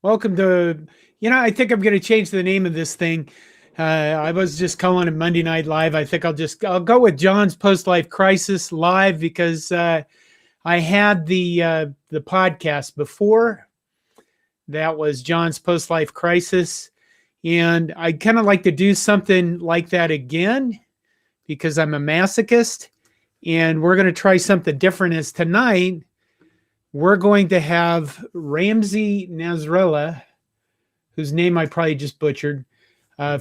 Welcome to, I think I'm going to change the name of this thing. I was just calling it Monday Night Live. I think I'll go with John's Post-Life Crisis Live because I had the podcast before. That was John's Post-Life Crisis. And I kind of like to do something like that again because I'm a masochist. And we're going to try something different as tonight. We're going to have Ramzy Nasrallah, whose name I probably just butchered,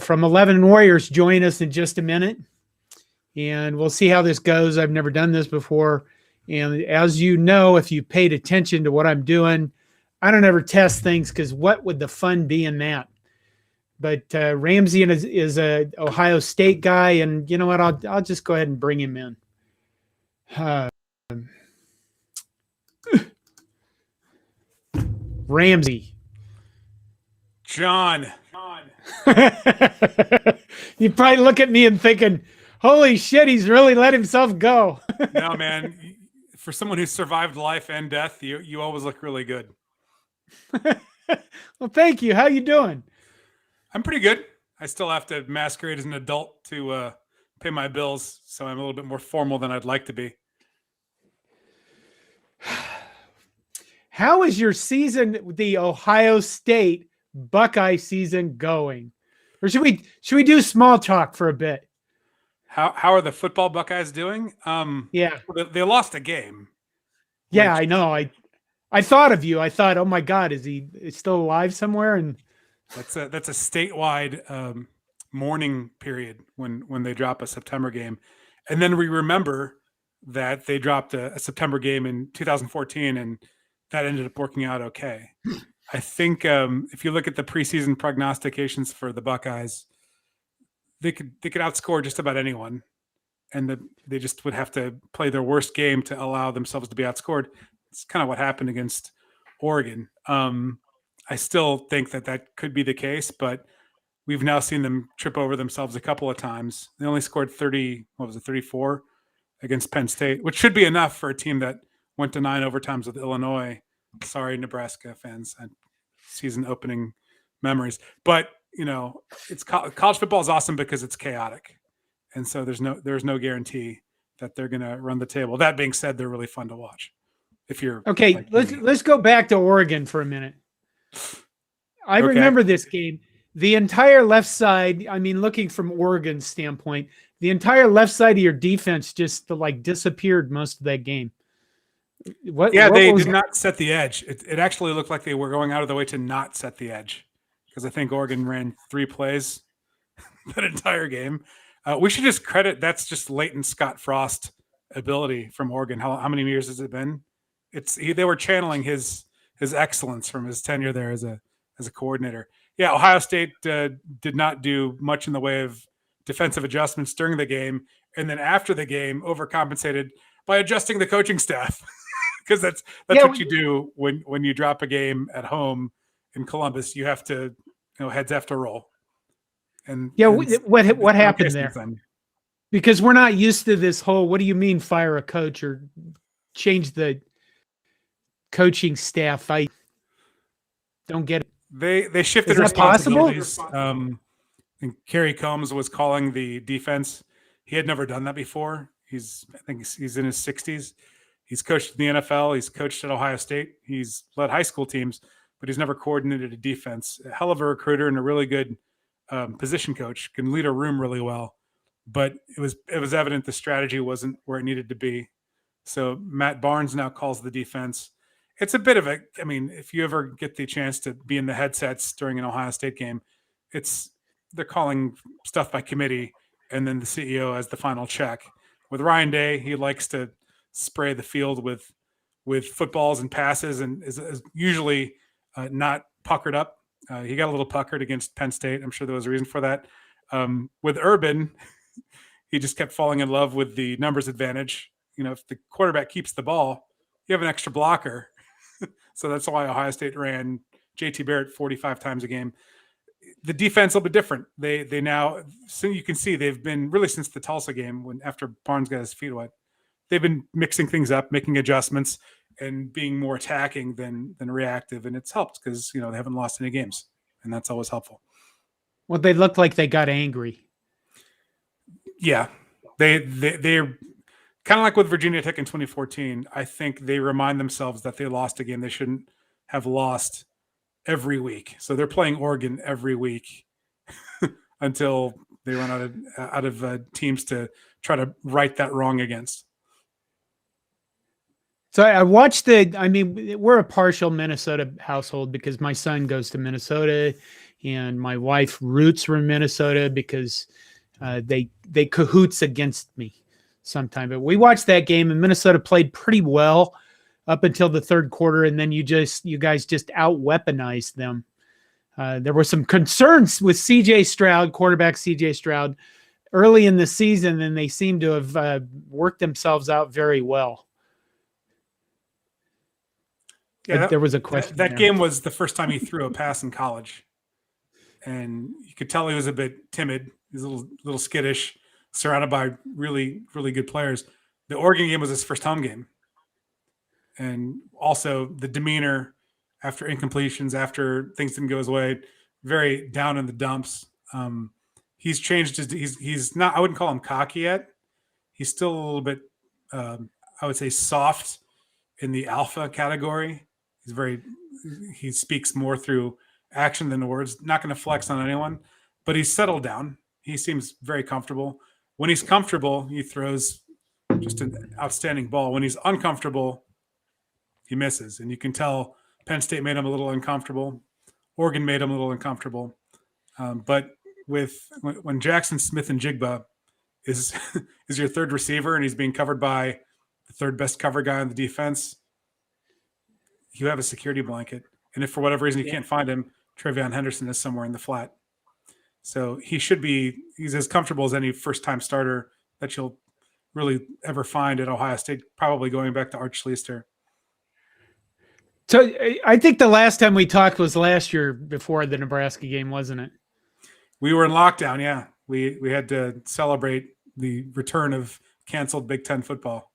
from 11 Warriors join us in just a minute. And we'll see how this goes. I've never done this before. And as you know, if you paid attention to what I'm doing, I don't ever test things because what would the fun be in that? But Ramzy is a Ohio State guy. And you know what? I'll just go ahead and bring him in. Ramzy. John. You probably look at me and thinking, holy shit, he's really let himself go. No, man. For someone who's survived life and death, you always look really good. Well, thank you. How you doing? I'm pretty good. I still have to masquerade as an adult to pay my bills, so I'm a little bit more formal than I'd like to be. How is your season, the Ohio State Buckeye season, going? Or should we do small talk for a bit? How are the football Buckeyes doing? Yeah, they lost a game. Yeah, I know. I thought of you. I thought, oh my God, is he still alive somewhere? And that's a statewide mourning period when they drop a September game, and then we remember that they dropped a September game in 2014, and that ended up working out okay. I think if you look at the preseason prognostications for the Buckeyes, they could outscore just about anyone, and they just would have to play their worst game to allow themselves to be outscored. It's kind of what happened against Oregon. I still think that could be the case, but we've now seen them trip over themselves a couple of times. They only scored 34 against Penn State, which should be enough for a team that went to 9 overtimes with Illinois. Sorry, Nebraska fans, season opening memories. But it's college football is awesome because it's chaotic, and so there's no guarantee that they're going to run the table. That being said, they're really fun to watch. If you're okay, let's go back to Oregon for a minute. I remember this game. The entire left side, I mean, looking from Oregon's standpoint, the entire left side of your defense just disappeared most of that game. They did not set the edge. It actually looked like they were going out of the way to not set the edge because I think Oregon ran 3 plays that entire game. We should just credit that's just latent Scott Frost ability from Oregon. How many years has it been? They were channeling his excellence from his tenure there as a coordinator. Yeah, Ohio State did not do much in the way of defensive adjustments during the game, and then after the game, overcompensated by adjusting the coaching staff because that's what you do when you drop a game at home in Columbus. You have to, heads have to roll. And what happened there? Because we're not used to this whole. What do you mean fire a coach or change the coaching staff? I don't get it. They shifted responsibilities. And Kerry Combs was calling the defense. He had never done that before. I think he's in his 60s. He's coached in the NFL. He's coached at Ohio State. He's led high school teams, but he's never coordinated a defense. A hell of a recruiter and a really good position coach. Can lead a room really well. But it was evident the strategy wasn't where it needed to be. So Matt Barnes now calls the defense. It's a bit of if you ever get the chance to be in the headsets during an Ohio State game, they're calling stuff by committee, and then the CEO has the final check. With Ryan Day, he likes to spray the field with footballs and passes, and is usually not puckered up. He got a little puckered against Penn State. I'm sure there was a reason for that. With Urban, he just kept falling in love with the numbers advantage. If the quarterback keeps the ball, you have an extra blocker. So that's why Ohio State ran JT Barrett 45 times a game. The defense will be different. They now, so you can see they've been really since the Tulsa game after Barnes got his feet wet, they've been mixing things up, making adjustments. and being more attacking than reactive, and it's helped because they haven't lost any games, and that's always helpful. Well, they looked like they got angry. Yeah, they're kind of like with Virginia Tech in 2014. I think they remind themselves that they lost a game they shouldn't have lost every week. So they're playing Oregon every week until they run out of teams to try to right that wrong against. So I watched we're a partial Minnesota household because my son goes to Minnesota and my wife roots for Minnesota because they cahoots against me sometime. But we watched that game and Minnesota played pretty well up until the third quarter. And then you guys just out weaponized them. There were some concerns with quarterback CJ Stroud early in the season, and they seem to have worked themselves out very well. Yeah, there was a question. That game was the first time he threw a pass in college, and you could tell he was a bit timid. He was a little skittish, surrounded by really, really good players. The Oregon game was his first home game, and also the demeanor after incompletions, after things didn't go his way, very down in the dumps. He's changed he's not. I wouldn't call him cocky yet. He's still a little bit, I would say, soft in the alpha category. He speaks more through action than words. Not going to flex on anyone, but he's settled down. He seems very comfortable. When he's comfortable, he throws just an outstanding ball. When he's uncomfortable, he misses. And you can tell Penn State made him a little uncomfortable. Oregon made him a little uncomfortable. But when Jackson Smith and Jigba is your third receiver and he's being covered by the third best cover guy on the defense, you have a security blanket. And if for whatever reason you can't find him, Trevion Henderson is somewhere in the flat. So he's as comfortable as any first-time starter that you'll really ever find at Ohio State, probably going back to Art Schlichter. So I think the last time we talked was last year before the Nebraska game, wasn't it? We were in lockdown, yeah. We had to celebrate the return of canceled Big Ten football.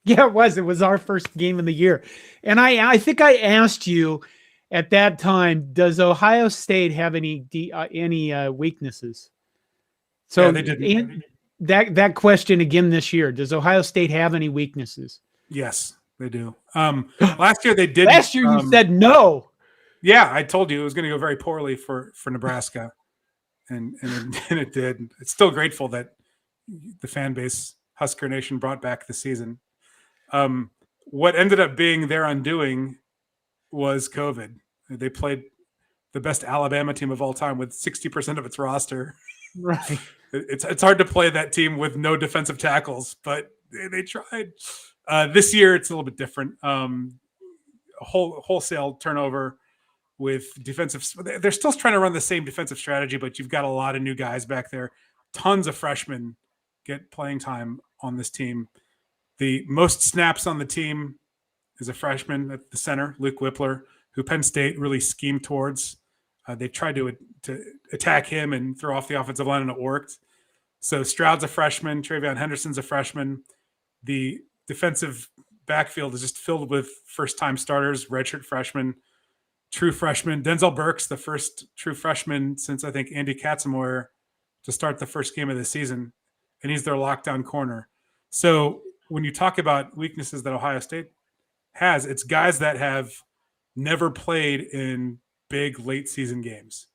Yeah, it was. It was our first game of the year. And I think I asked you at that time, does Ohio State have any weaknesses? So yeah, they didn't. That question again this year, does Ohio State have any weaknesses? Yes, they do. Last year they did. Last year you said no. Yeah, I told you it was going to go very poorly for Nebraska, and it did. It's still grateful that the fan base, Husker Nation, brought back the season. What ended up being their undoing was COVID. They played the best Alabama team of all time with 60% of its roster. Right. It's hard to play that team with no defensive tackles, but they tried. This year it's a little bit different. Wholesale turnover with defensive. They're still trying to run the same defensive strategy, but you've got a lot of new guys back there. Tons of freshmen get playing time on this team. The most snaps on the team is a freshman at the center, Luke Whippler, who Penn State really schemed towards. They tried to attack him and throw off the offensive line, and it worked. So Stroud's a freshman. Trevion Henderson's a freshman. The defensive backfield is just filled with first-time starters, redshirt freshmen, true freshmen. Denzel Burke's the first true freshman since, I think, Andy Katzenmoyer to start the first game of the season, and he's their lockdown corner. So when you talk about weaknesses that Ohio State has, it's guys that have never played in big late season games.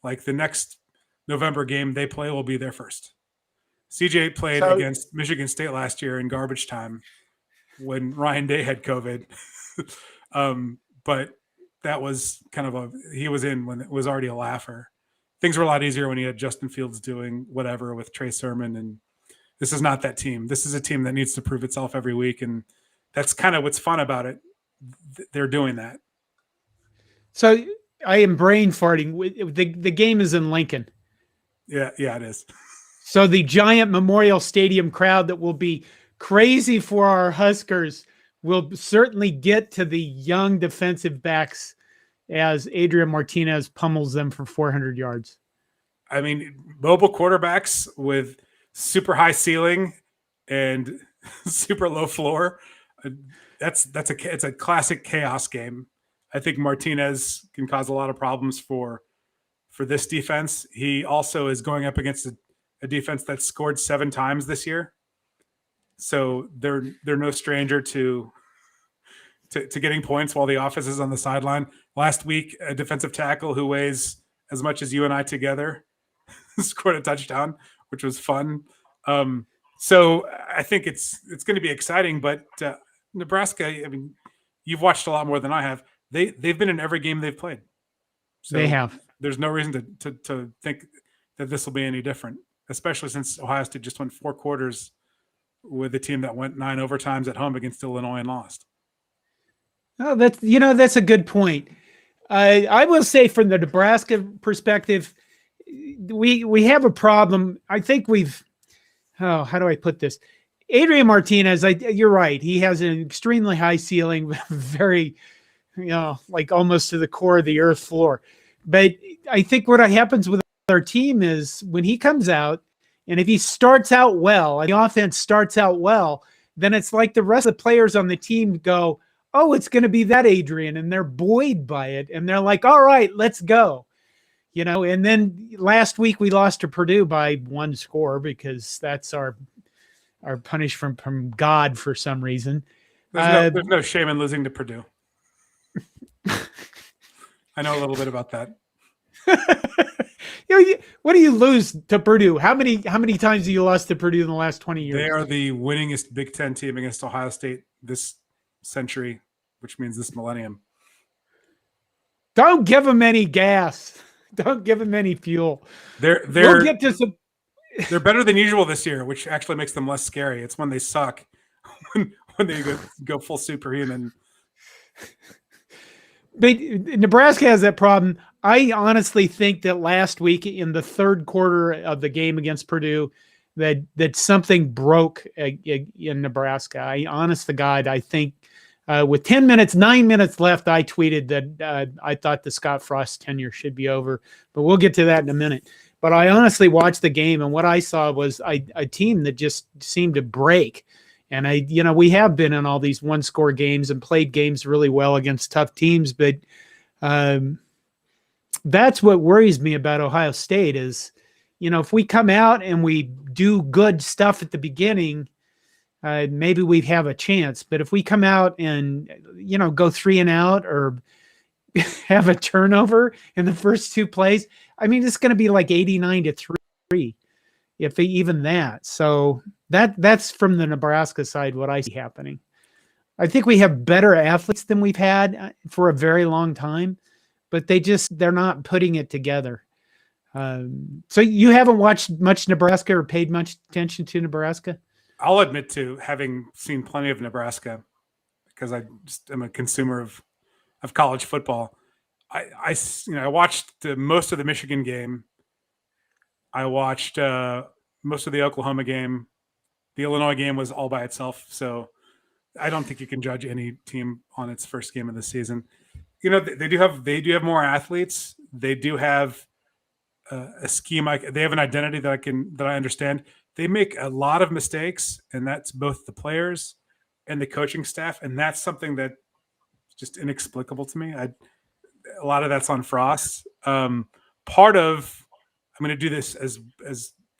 Like the next November game they play will be their first. CJ played against Michigan State last year in garbage time when Ryan Day had COVID. But that was kind of he was in when it was already a laugher. Things were a lot easier when he had Justin Fields doing whatever with Trey Sermon, and this is not that team. This is a team that needs to prove itself every week, and that's kind of what's fun about it. They're doing that. So I am brain farting. The game is in Lincoln. Yeah, it is. So the giant Memorial Stadium crowd that will be crazy for our Huskers will certainly get to the young defensive backs as Adrian Martinez pummels them for 400 yards. I mean, mobile quarterbacks with super high ceiling and super low floor. it's a classic chaos game. I think Martinez can cause a lot of problems for this defense. He also is going up against a defense that scored 7 times this year, so they're no stranger to getting points while the offense is on the sideline. Last week, a defensive tackle who weighs as much as you and I together scored a touchdown, which was fun. So I think it's going to be exciting. But Nebraska, I mean, you've watched a lot more than I have. They've been in every game they've played. So they have. There's no reason to think that this will be any different, especially since Ohio State just went 4 quarters with a team that went 9 overtimes at home against Illinois and lost. Oh, that's a good point. I will say from the Nebraska perspective, we have a problem. I think how do I put this? Adrian Martinez, you're right. He has an extremely high ceiling, very, like almost to the core of the earth floor. But I think what happens with our team is when he comes out, and if he starts out well, and the offense starts out well, then it's like the rest of the players on the team go, oh, it's going to be that Adrian, and they're buoyed by it, and they're like, all right, let's go. And then last week we lost to Purdue by 1 score because that's our punishment from God for some reason. There's no shame in losing to Purdue. I know a little bit about that. What do you lose to Purdue? How many times have you lost to Purdue in the last 20 years? They are the winningest Big Ten team against Ohio State this century, which means this millennium. Don't give them any gas. Don't give them any fuel. We'll get to some. They're better than usual this year, which actually makes them less scary. It's when they suck, when they go full superhuman. But Nebraska has that problem. I honestly think that last week in the 3rd quarter of the game against Purdue, that something broke in Nebraska. Honest to God, I think with 9 minutes left, I tweeted that I thought the Scott Frost tenure should be over. But we'll get to that in a minute. But I honestly watched the game, and what I saw was a team that just seemed to break. And we have been in all these 1-score games and played games really well against tough teams, but that's what worries me about Ohio State is, if we come out and we do good stuff at the beginning, maybe we have a chance. But if we come out and go 3 and out or have a turnover in the first 2 plays, I mean, it's going to be like 89-3, if even that. So that's from the Nebraska side what I see happening. I think we have better athletes than we've had for a very long time, but they're not putting it together. So you haven't watched much Nebraska or paid much attention to Nebraska? I'll admit to having seen plenty of Nebraska because I just am a consumer of college football. I watched most of the Michigan game. I watched most of the Oklahoma game. The Illinois game was all by itself, so I don't think you can judge any team on its first game of the season. They do have more athletes. They do have a scheme. They have an identity that I understand. They make a lot of mistakes, and that's both the players and the coaching staff, and that's something that just inexplicable to me. A lot of that's on Frost. I'm going to do this as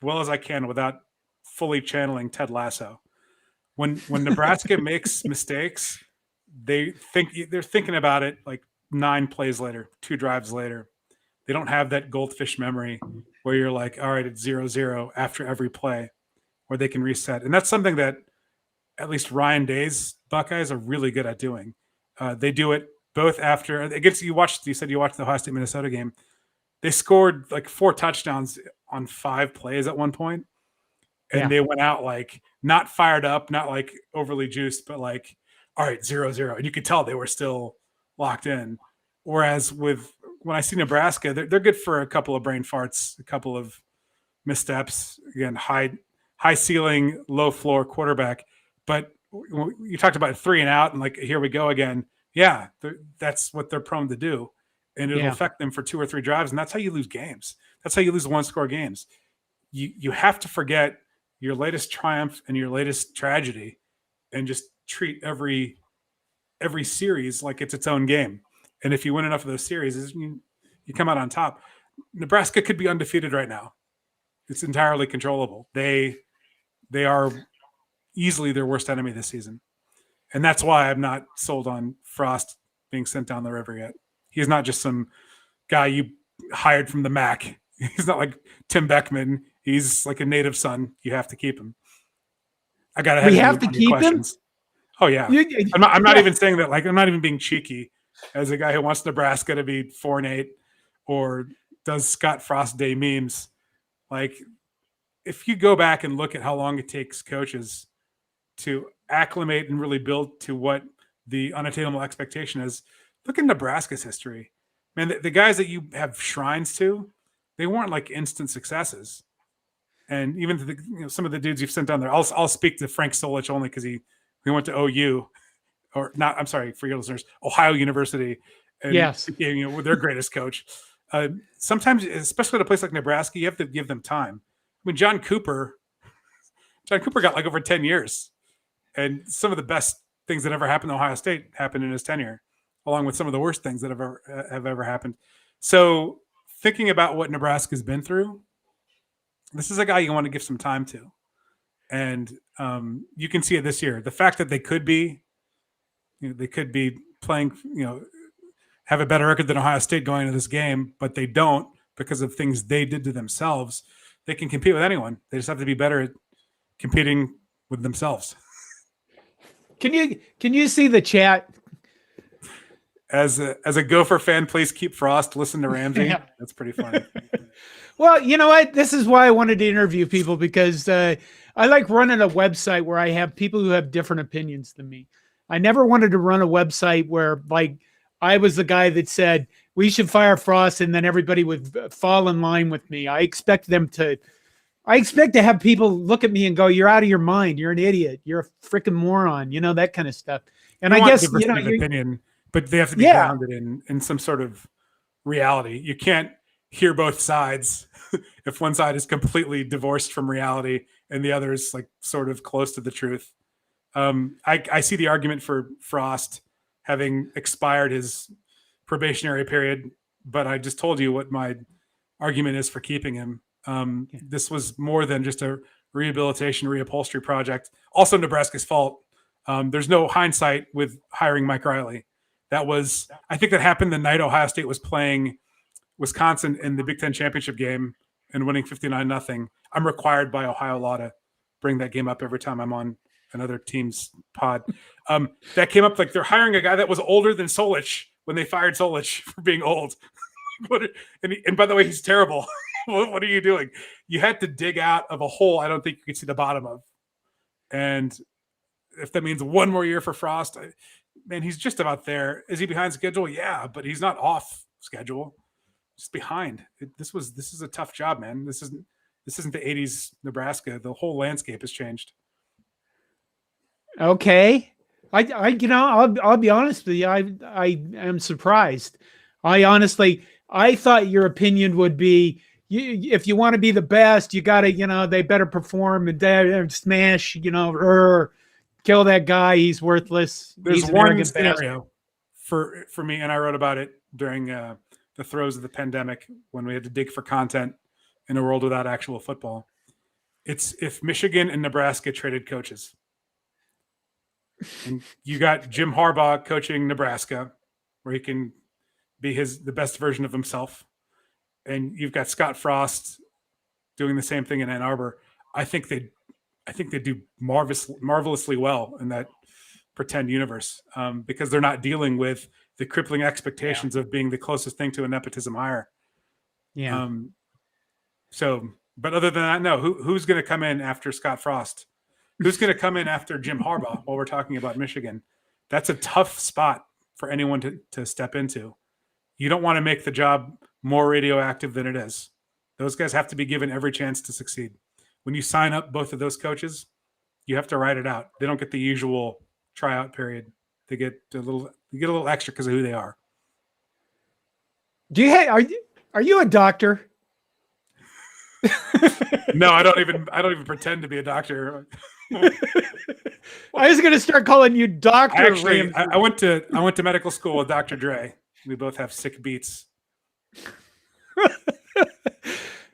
well as I can without fully channeling Ted Lasso. When Nebraska makes mistakes, they're thinking about it like 9 plays later, 2 drives later. They don't have that goldfish memory where you're like, all right, it's 0-0 after every play, where they can reset. And that's something that at least Ryan Day's Buckeyes are really good at doing. They do it both after against you said you watched the Ohio State Minnesota game. They scored like 4 touchdowns on 5 plays at one point. And They went out like not fired up, not like overly juiced, but like, all right, 0-0. And you could tell they were still locked in. Whereas when I see Nebraska, they're good for a couple of brain farts, a couple of missteps. Again, high ceiling, low floor quarterback. But you talked about 3 and out and like, here we go again. Yeah, that's what they're prone to do. And it'll affect them for 2 or 3 drives. And that's how you lose games. That's how you lose 1-score games. You have to forget your latest triumph and your latest tragedy and just treat every every series like it's its own game. And if you win enough of those series, you come out on top. Nebraska could be undefeated right now. It's entirely controllable. They are easily their worst enemy this season. And that's why I'm not sold on Frost being sent down the river yet. He's not just some guy you hired from the MAC. He's not like Tim Beckman. He's like a native son. You have to keep him. I got ahead We of have to keep questions. Oh yeah. I'm not even saying that. Like, I'm not even being cheeky as a guy who wants Nebraska to be 4-8 or does Scott Frost Day memes. Like, if you go back and look at how long it takes coaches to acclimate and really build to what the unattainable expectation is, look at Nebraska's history. Man, the guys that you have shrines to, they weren't like instant successes. And even some of the dudes you've sent down there, I'll speak to Frank Solich only because he went to OU, or not. I'm sorry for your listeners, Ohio University, and yes, became, their greatest coach. Sometimes, especially at a place like Nebraska, you have to give them time. I mean, John Cooper got like over 10 years, and some of the best things that ever happened to Ohio State happened in his tenure, along with some of the worst things that have ever happened. So, thinking about what Nebraska's been through, this is a guy you want to give some time to. And you can see it this year. The fact that they could be playing, have a better record than Ohio State going into this game, but they don't because of things they did to themselves. They can compete with anyone. They just have to be better at competing with themselves. Can you see the chat? As a Gopher fan, please keep Frost. Listen to Ramzy. Yeah. That's pretty funny. Well, you know what? This is why I wanted to interview people, because I like running a website where I have people who have different opinions than me. I never wanted to run a website where, like, I was the guy that said we should fire Frost and then everybody would fall in line with me. I expect to have people look at me and go, "You're out of your mind. You're an idiot. You're a freaking moron." That kind of stuff. And I guess opinion, but they have to be grounded in some sort of reality. You can't hear both sides if one side is completely divorced from reality and the other is like sort of close to the truth. I see the argument for Frost having expired his probationary period, but I just told you what my argument is for keeping him. This was more than just a rehabilitation, reupholstery project. Also Nebraska's fault. There's no hindsight with hiring Mike Riley. I think that happened the night Ohio State was playing Wisconsin in the Big Ten championship game and winning 59-0. I'm required by Ohio law to bring that game up every time I'm on another team's pod. That came up like they're hiring a guy that was older than Solich when they fired Solich for being old. And by the way, he's terrible. What are you doing? You had to dig out of a hole I don't think you could see the bottom of. And if that means one more year for Frost, man, he's just about there. Is he behind schedule? Yeah, but he's not off schedule. Just behind. This is a tough job, man. This isn't the 80s Nebraska. The whole landscape has changed. Okay. I'll be honest with you. I am surprised. I thought your opinion would be, if you want to be the best, you got to, they better perform and smash, kill that guy. He's worthless. There's one scenario for me, and I wrote about it during the throes of the pandemic when we had to dig for content in a world without actual football. It's if Michigan and Nebraska traded coaches. And you got Jim Harbaugh coaching Nebraska, where he can be the best version of himself. And you've got Scott Frost doing the same thing in Ann Arbor. I think they do marvelously well in that pretend universe because they're not dealing with the crippling expectations of being the closest thing to a nepotism hire. Yeah. But other than that, no. Who's going to come in after Scott Frost? Who's going to come in after Jim Harbaugh while we're talking about Michigan? That's a tough spot for anyone to step into. You don't want to make the job more radioactive than it is. Those guys have to be given every chance to succeed. When you sign up both of those coaches, you have to write it out. They don't get the usual tryout period. They get a little extra because of who they are. Are you a doctor? No, I don't even pretend to be a doctor. I was going to start calling you Dr. Ramzy. I went to medical school with Dr. Dre. We both have sick beats.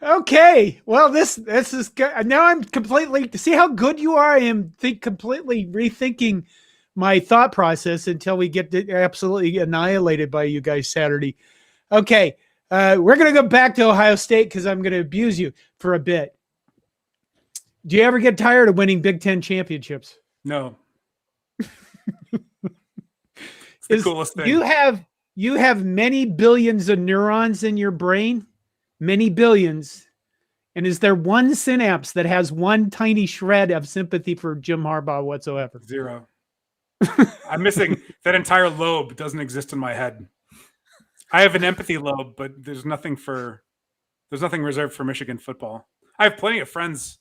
Okay. Well, this is good. Now I'm completely see how good you are. I am completely rethinking my thought process until we get absolutely annihilated by you guys Saturday. Okay. We're going to go back to Ohio State because I'm going to abuse you for a bit. Do you ever get tired of winning Big Ten championships? No. It's the coolest thing. You have many billions of neurons in your brain, many billions. And is there one synapse that has one tiny shred of sympathy for Jim Harbaugh whatsoever? Zero. I'm missing that entire lobe doesn't exist in my head. I have an empathy lobe, but there's nothing reserved for Michigan football. I have plenty of friends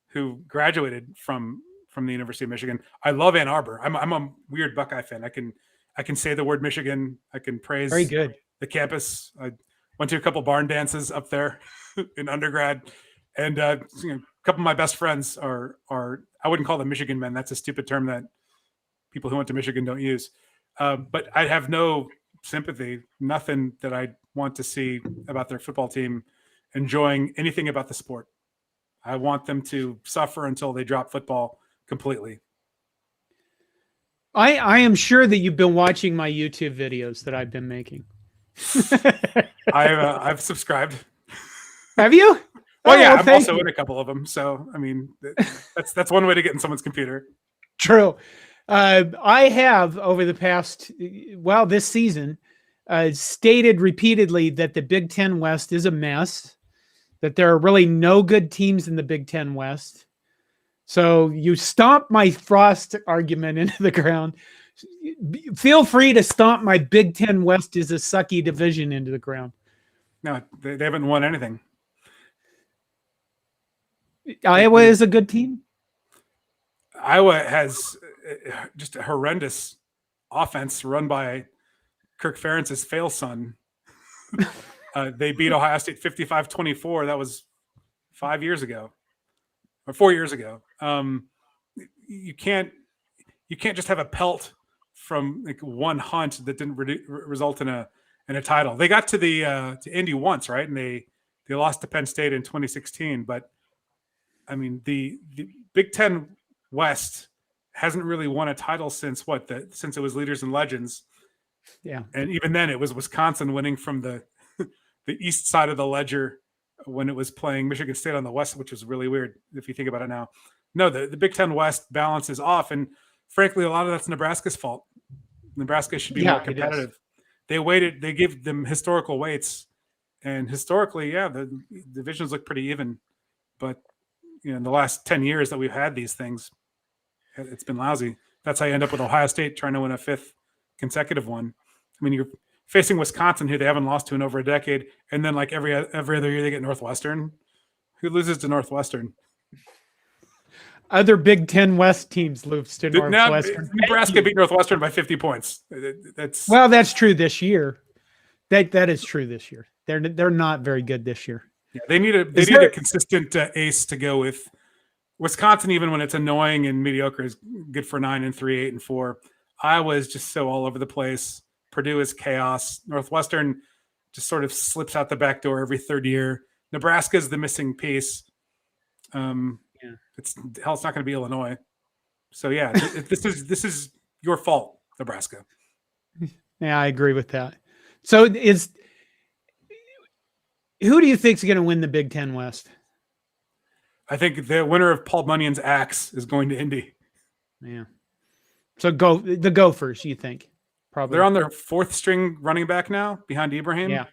who graduated from the University of Michigan. I love Ann Arbor. I'm a weird Buckeye fan. I can say the word Michigan. I can praise very good the campus. I went to a couple barn dances up there in undergrad, and a couple of my best friends are I wouldn't call them Michigan men. That's a stupid term that people who went to Michigan don't use. But I have no sympathy, nothing that I want to see about their football team enjoying anything about the sport. I want them to suffer until they drop football completely. I am sure that you've been watching my YouTube videos that I've been making. I've subscribed. Have you? Well, yeah, I'm also in a couple of them. So, I mean, that's one way to get in someone's computer. True. I have over the past, this season, stated repeatedly that the Big Ten West is a mess, that there are really no good teams in the Big Ten West. So you stomp my Frost argument into the ground. Feel free to stomp my Big Ten West is a sucky division into the ground. No, they haven't won anything. Iowa is a good team. Iowa has just a horrendous offense run by Kirk Ferentz's fail son. They beat Ohio State 55-24. That was 5 years ago or 4 years ago. You can't just have a pelt from like one hunt that didn't result in a title. They got to to Indy once, right? And they lost to Penn State in 2016. But I mean, the Big Ten West hasn't really won a title since since it was Leaders and Legends. Yeah. And even then it was Wisconsin winning from the east side of the ledger when it was playing Michigan State on the west, which was really weird if you think about it now. No, the Big Ten West balance is off. And frankly, a lot of that's Nebraska's fault. Nebraska should be more competitive. They give them historical weights. And historically, the divisions look pretty even. But in the last 10 years that we've had these things, it's been lousy. That's how you end up with Ohio State trying to win a fifth consecutive one. I mean, you're facing Wisconsin, who they haven't lost to in over a decade, and then like every other year they get Northwestern. Who loses to Northwestern? Other Big Ten West teams lose to Northwestern. Nebraska beat Northwestern by 50 points. That's true this year. That is true this year. They're not very good this year. Yeah, they need a consistent ace to go with. Wisconsin, even when it's annoying and mediocre, is good for 9-3, 8-4. Iowa is just so all over the place. Purdue is chaos. Northwestern just sort of slips out the back door every third year. Nebraska is the missing piece. It's not going to be Illinois. So yeah, this is your fault, Nebraska. Yeah, I agree with that. So who do you think is going to win the Big Ten West? I think the winner of Paul Bunyan's axe is going to Indy. Yeah. So the Gophers, you think? Probably. They're on their fourth string running back now behind Ibrahim. Yeah.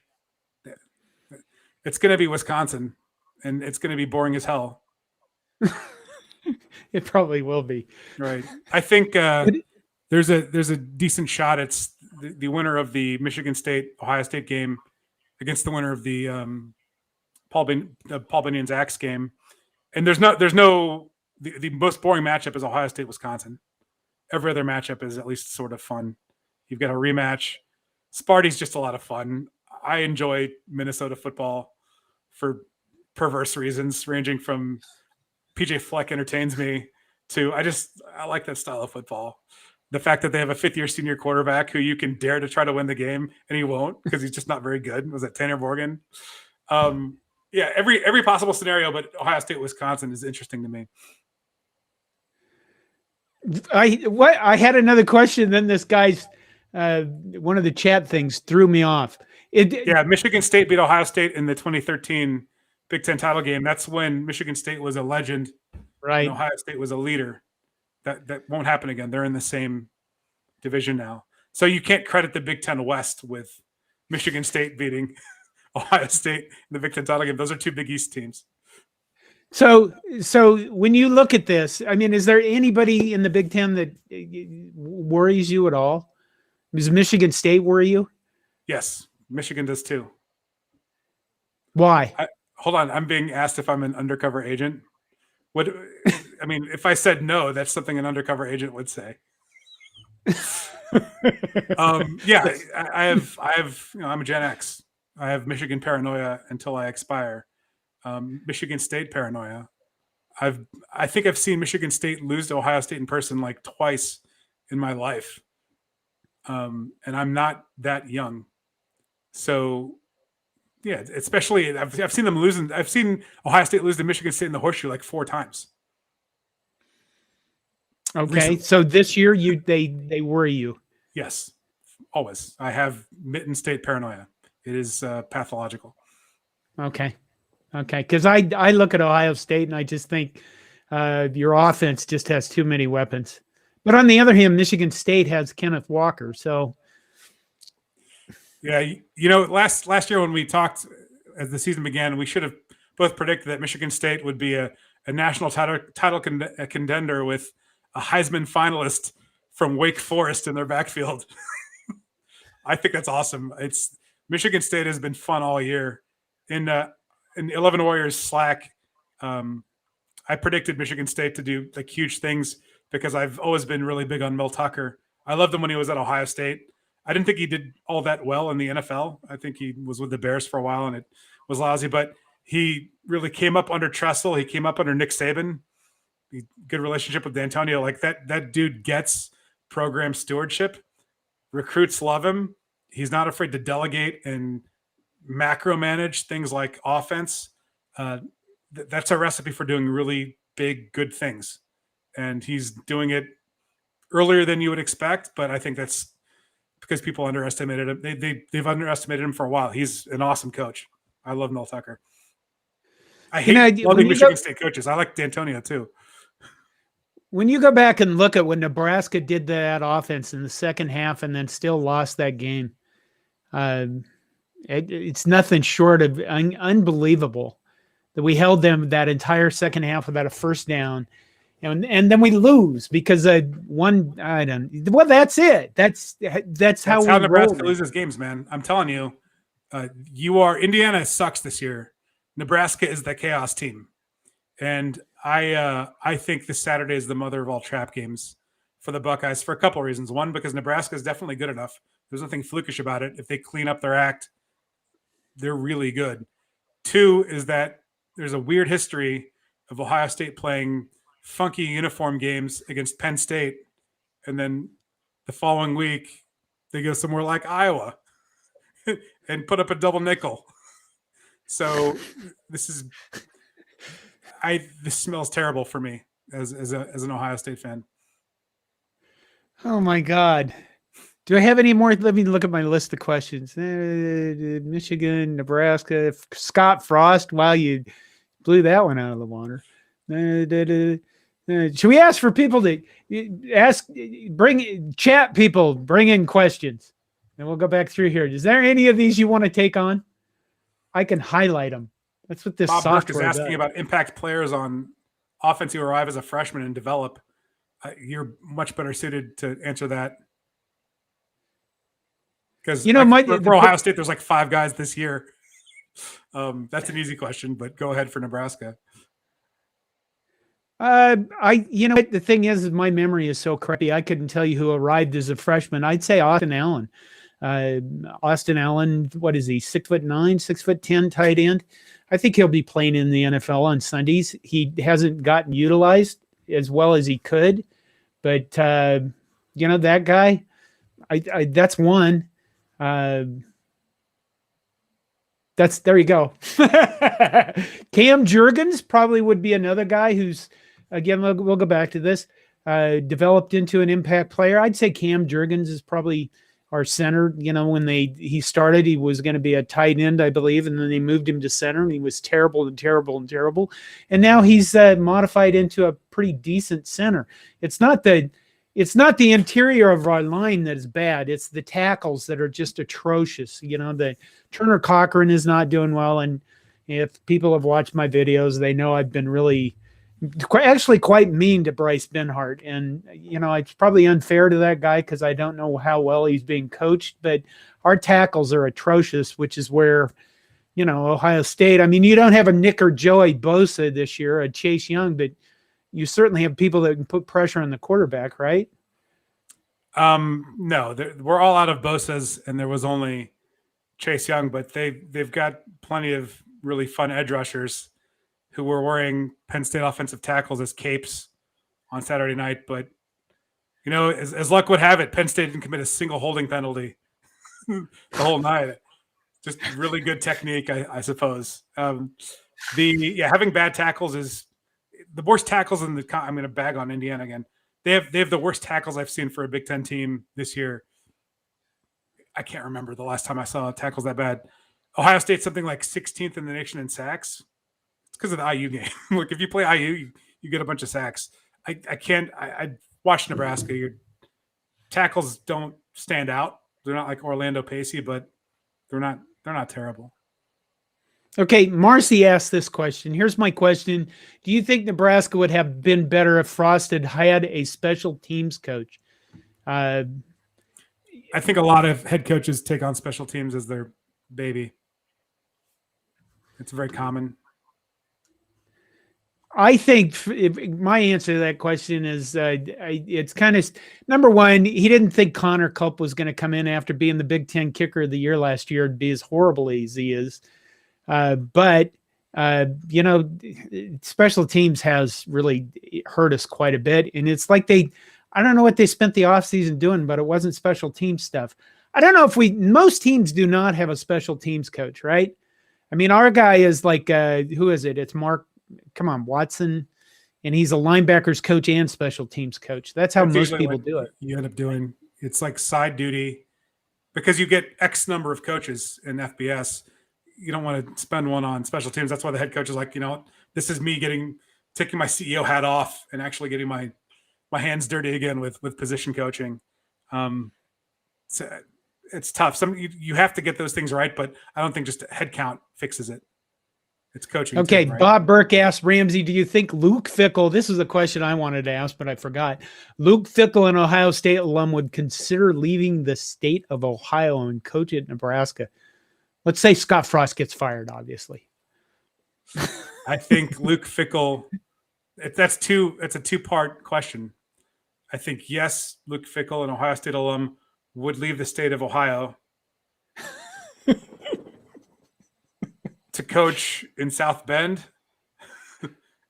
It's going to be Wisconsin, and it's going to be boring as hell. It probably will be. Right. I think there's a decent shot. It's the winner of the Michigan State Ohio State game against the winner of the Paul Bunyan's axe game. And there's no the most boring matchup is Ohio State Wisconsin. Every other matchup is at least sort of fun. You've got a rematch. Sparty's just a lot of fun. I enjoy Minnesota football for perverse reasons, ranging from PJ Fleck entertains me too. I like that style of football. The fact that they have a fifth-year senior quarterback who you can dare to try to win the game and he won't because he's just not very good. Was that Tanner Morgan? Yeah, every possible scenario, but Ohio State, Wisconsin is interesting to me. I had another question. Then this guy's one of the chat things threw me off. Michigan State beat Ohio State in the 2013 Big Ten title game. That's when Michigan State was a legend, right? And Ohio State was a leader. That won't happen again. They're in the same division now, so you can't credit the Big Ten West with Michigan State beating Ohio State in the Big Ten title game. Those are two Big East teams. So when you look at this, I mean, is there anybody in the Big Ten that worries you at all? Does Michigan State worry you? Yes, Michigan does too. Why? Hold on, I'm being asked if I'm an undercover agent. I mean, if I said no, that's something an undercover agent would say. Yeah, I have. I'm a Gen X. I have Michigan paranoia until I expire. Michigan State paranoia. I think I've seen Michigan State lose to Ohio State in person like twice in my life, and I'm not that young, so yeah. Especially, I've seen them losing. I've seen Ohio State lose to Michigan State in the horseshoe like 4 times. Okay, recently. So this year they worry you. Yes, always. I have Mitten State paranoia. It is pathological. Okay, because I look at Ohio State and I just think your offense just has too many weapons. But on the other hand, Michigan State has Kenneth Walker. So yeah, last year when we talked as the season began, we should have both predicted that Michigan State would be a national title contender with a Heisman finalist from Wake Forest in their backfield. I think that's awesome. Michigan State has been fun all year. In 11 Warriors Slack, I predicted Michigan State to do like huge things because I've always been really big on Mel Tucker. I loved him when he was at Ohio State. I didn't think he did all that well in the NFL. I think he was with the Bears for a while and it was lousy, but he really came up under Tressel. He came up under Nick Saban. Good relationship with D'Antonio. Like that dude gets program stewardship. Recruits love him. He's not afraid to delegate and macro manage things like offense. That's a recipe for doing really big, good things. And he's doing it earlier than you would expect, but I think that's because people underestimated him. They've underestimated him for a while. He's an awesome coach. I love Mel Tucker. I hate loving Michigan State coaches. I like D'Antonio too. When you go back and look at when Nebraska did that offense in the second half and then still lost that game, it's nothing short of unbelievable that we held them that entire second half without a first down. And then we lose because one. I don't. Well, that's it. That's how Nebraska loses games, man. I'm telling you, Indiana sucks this year. Nebraska is the chaos team, and I think this Saturday is the mother of all trap games for the Buckeyes for a couple of reasons. One, because Nebraska is definitely good enough. There's nothing flukish about it. If they clean up their act, they're really good. 2 is that there's a weird history of Ohio State playing funky uniform games against Penn State, and then the following week they go somewhere like Iowa and put up a double nickel. So this smells terrible for me as an Ohio State fan. Oh my God. Do I have any more? Let me look at my list of questions. Michigan, Nebraska, Scott Frost. Wow, you blew that one out of the water. Should we ask for people to bring in questions, and we'll go back through here. Is there any of these you want to take on? I can highlight them. That's what this Bob software Burke is asking does. about impact players on offense who arrive as a freshman and develop. You're much better suited to answer that. Because for Ohio State, there's like 5 guys this year. That's an easy question, but go ahead for Nebraska. The thing is my memory is so crappy. I couldn't tell you who arrived as a freshman. I'd say Austin Allen. Austin Allen, what is he? 6'9", 6'10" tight end. I think he'll be playing in the NFL on Sundays. He hasn't gotten utilized as well as he could. But that guy, that's one. There you go. Cam Jurgens probably would be another guy who's, again, we'll go back to this, developed into an impact player. I'd say Cam Jurgens is probably our center. When he started, he was going to be a tight end, I believe, and then they moved him to center, and he was terrible and terrible and terrible. And now he's modified into a pretty decent center. It's not the interior of our line that is bad. It's the tackles that are just atrocious. The Turner Cochran is not doing well. And if people have watched my videos, they know I've been really actually quite mean to Bryce Benhart. And, it's probably unfair to that guy because I don't know how well he's being coached, but our tackles are atrocious, which is where, Ohio State, I mean, you don't have a Nick or Joey Bosa this year, a Chase Young, but you certainly have people that can put pressure on the quarterback, right? No, we're all out of Bosa's, and there was only Chase Young, but they've got plenty of really fun edge rushers who were wearing Penn State offensive tackles as capes on Saturday night. But, as luck would have it, Penn State didn't commit a single holding penalty the whole night. Just really good technique, I suppose. Having bad tackles is the worst tackles in the. I'm going to bag on Indiana again. They have the worst tackles I've seen for a Big Ten team this year. I can't remember the last time I saw tackles that bad. Ohio State's something like 16th in the nation in sacks. It's because of the IU game. Look, if you play IU, you get a bunch of sacks. I watched Nebraska. Your tackles don't stand out. They're not like Orlando Pacey, but they're not terrible. Okay, Marcy asked this question. Here's my question. Do you think Nebraska would have been better if Frost had a special teams coach? I think a lot of head coaches take on special teams as their baby. It's very common. I think my answer to that question is it's kind of, number one, he didn't think Connor Culp was going to come in after being the Big Ten kicker of the year last year and be as horrible as he is. But special teams has really hurt us quite a bit. And it's like I don't know what they spent the offseason doing, but it wasn't special team stuff. I don't know if most teams do not have a special teams coach, right? I mean, our guy is like, who is it? It's Watson. And he's a linebackers coach and special teams coach. That's how most people do it. You end up doing, it's like side duty because you get X number of coaches in FBS. You don't want to spend one on special teams. That's why the head coach is like, this is me taking my CEO hat off and actually getting my hands dirty again with position coaching. So it's tough. You have to get those things right, but I don't think just head count fixes it. It's coaching. Okay. Too, right? Bob Burke asked Ramzy, do you think Luke Fickell, this is a question I wanted to ask, but I forgot. Luke Fickell, an Ohio State alum, would consider leaving the state of Ohio and coach at Nebraska. Let's say Scott Frost gets fired, obviously. I think Luke Fickell, it's a two-part question. I think, yes, Luke Fickell, an Ohio State alum, would leave the state of Ohio to coach in South Bend,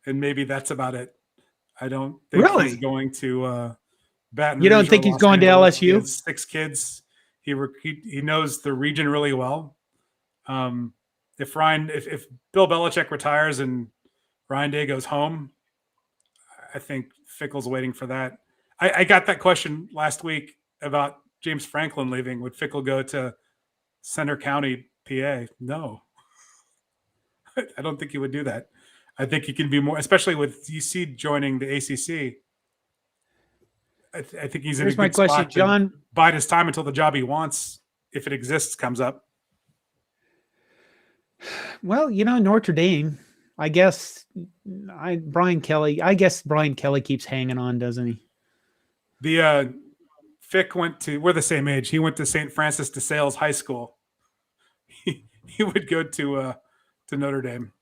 and maybe that's about it. I don't think he's going to Baton Rouge. You don't think he's going to LSU? He has 6 kids. He knows the region really well. If Bill Belichick retires and Ryan Day goes home, I think Fickell's waiting for that. I got that question last week about James Franklin leaving. Would Fickell go to Center County, PA? No. I don't think he would do that. I think he can be more, especially with UC joining the ACC. I think he's in a good spot to John. Bide his time until the job he wants, if it exists, comes up. Well, Notre Dame, I guess Brian Kelly keeps hanging on, doesn't he? The Fick we're the same age. He went to St. Francis de Sales High School. He would go to Notre Dame.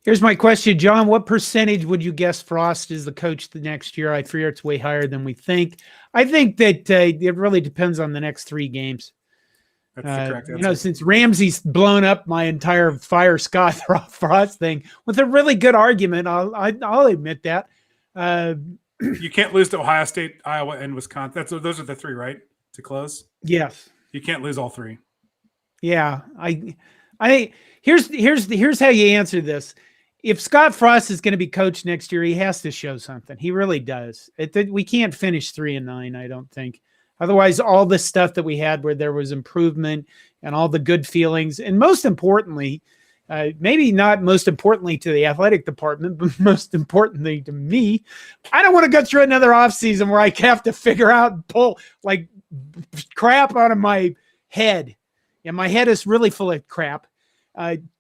Here's my question, John. What percentage would you guess Frost is the coach the next year? I fear it's way higher than we think. I think that it really depends on the next 3 games. That's the correct answer. Since Ramsey's blown up my entire fire Scott Frost thing with a really good argument, I'll admit that. You can't lose to Ohio State, Iowa, and Wisconsin. Those are the three, right? To close. Yes. You can't lose all three. Yeah. Here's how you answer this. If Scott Frost is going to be coach next year, he has to show something. He really does. We can't finish 3-9, I don't think. Otherwise, all the stuff that we had where there was improvement and all the good feelings, and most importantly, maybe not most importantly to the athletic department, but most importantly to me, I don't want to go through another offseason where I have to figure out and pull like crap out of my head. And my head is really full of crap.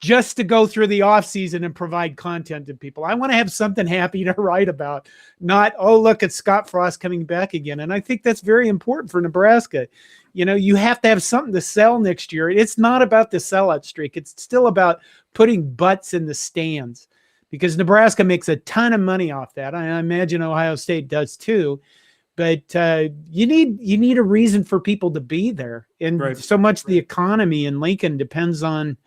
Just to go through the off season and provide content to people. I want to have something happy to write about, not, oh, look at Scott Frost coming back again. And I think that's very important for Nebraska. You have to have something to sell next year. It's not about the sellout streak. It's still about putting butts in the stands, because Nebraska makes a ton of money off that. I imagine Ohio State does too. But you need a reason for people to be there. And so much the economy in Lincoln depends on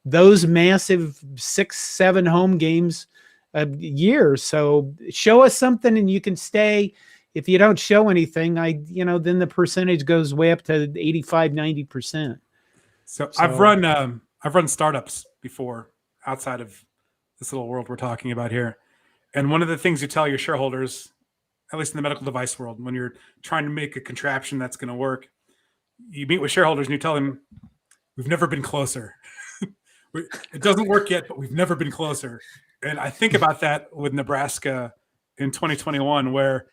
those massive 6-7 home games a year. So show us something and you can stay. If you don't show anything, then the percentage goes way up to 85-90%. So I've run startups before outside of this little world we're talking about here. And one of the things you tell your shareholders, at least in the medical device world, when you're trying to make a contraption that's going to work, you meet with shareholders and you tell them, we've never been closer. It doesn't work yet, but we've never been closer. And I think about that with Nebraska in 2021, where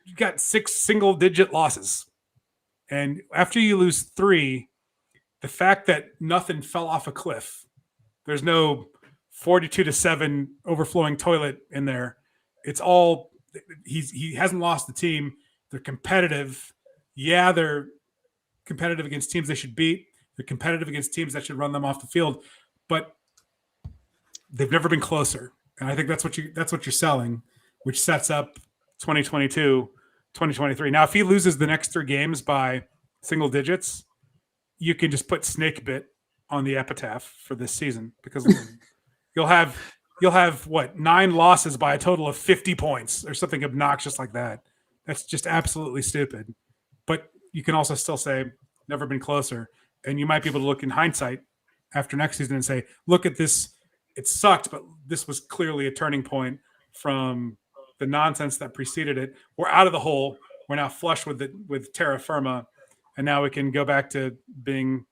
you got 6 single-digit losses. And after you lose 3, the fact that nothing fell off a cliff, there's no 42-7 overflowing toilet in there. It's all he hasn't lost the team. They're competitive. Yeah, they're competitive against teams they should beat. They're competitive against teams that should run them off the field, but they've never been closer. And I think that's what you're selling, which sets up 2022, 2023. Now, if he loses the next 3 games by single digits, you can just put snake bit on the epitaph for this season, because you'll have what, 9 losses by a total of 50 points or something obnoxious like that. That's just absolutely stupid. But you can also still say never been closer. And you might be able to look in hindsight after next season and say, look at this. It sucked, but this was clearly a turning point from the nonsense that preceded it. We're out of the hole. We're now flush with terra firma. And now we can go back to being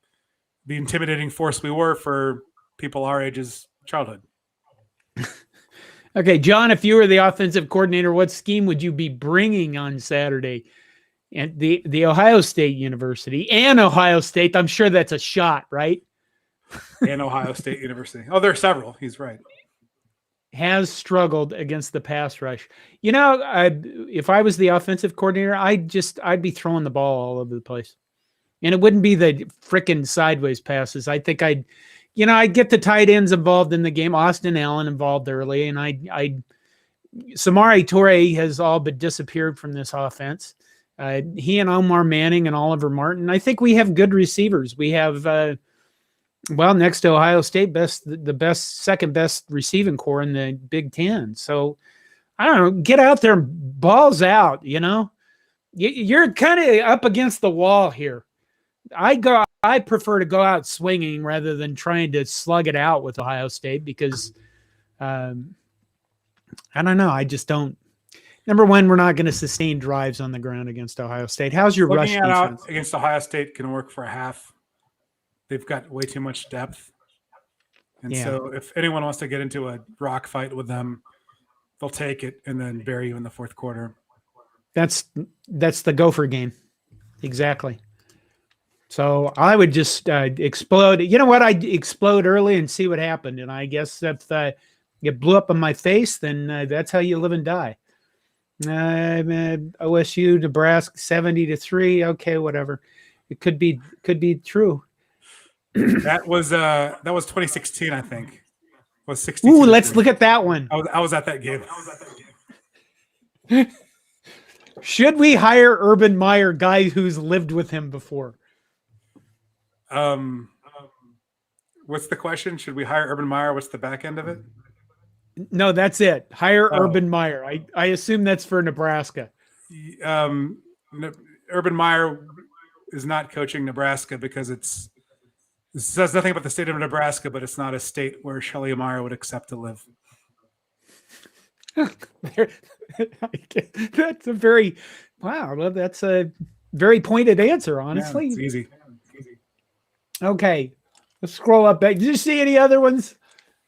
the intimidating force we were for people our age's childhood. Okay, John, if you were the offensive coordinator, what scheme would you be bringing on Saturday? And the Ohio State University and Ohio State, I'm sure that's a shot, right? And Ohio State University. Oh, there are several. He's right. Has struggled against the pass rush. If I was the offensive coordinator, I'd be throwing the ball all over the place. And it wouldn't be the frickin' sideways passes. I think I'd get the tight ends involved in the game, Austin Allen involved early, and Samari Toure has all but disappeared from this offense. He and Omar Manning and Oliver Martin. I think we have good receivers. We have, next to Ohio State, second best receiving core in the Big Ten. So I don't know, get out there, balls out. You're kind of up against the wall here. I prefer to go out swinging rather than trying to slug it out with Ohio State, because I don't know. I just don't. Number one, we're not going to sustain drives on the ground against Ohio State. How's your rush defense? Out against Ohio State can work for a half. They've got way too much depth. And so if anyone wants to get into a rock fight with them, they'll take it and then bury you in the fourth quarter. That's the Gopher game. Exactly. So I would just explode. You know what? I'd explode early and see what happened. And I guess if it blew up in my face, then that's how you live and die. OSU, Nebraska, 70-3. Okay, whatever. It could be true. That was 2016, I think. Was 16. Ooh, let's look at that one. I was at that game. Should we hire Urban Meyer, guy who's lived with him before? What's the question? Should we hire Urban Meyer? What's the back end of it? No, that's it. Hire Urban Meyer. I assume that's for Nebraska. Urban Meyer is not coaching Nebraska because it says nothing about the state of Nebraska, but it's not a state where Shelley Meyer would accept to live. That's a very Well, that's a very pointed answer, honestly. Yeah, it's easy. Okay, let's scroll up back. Did you see any other ones?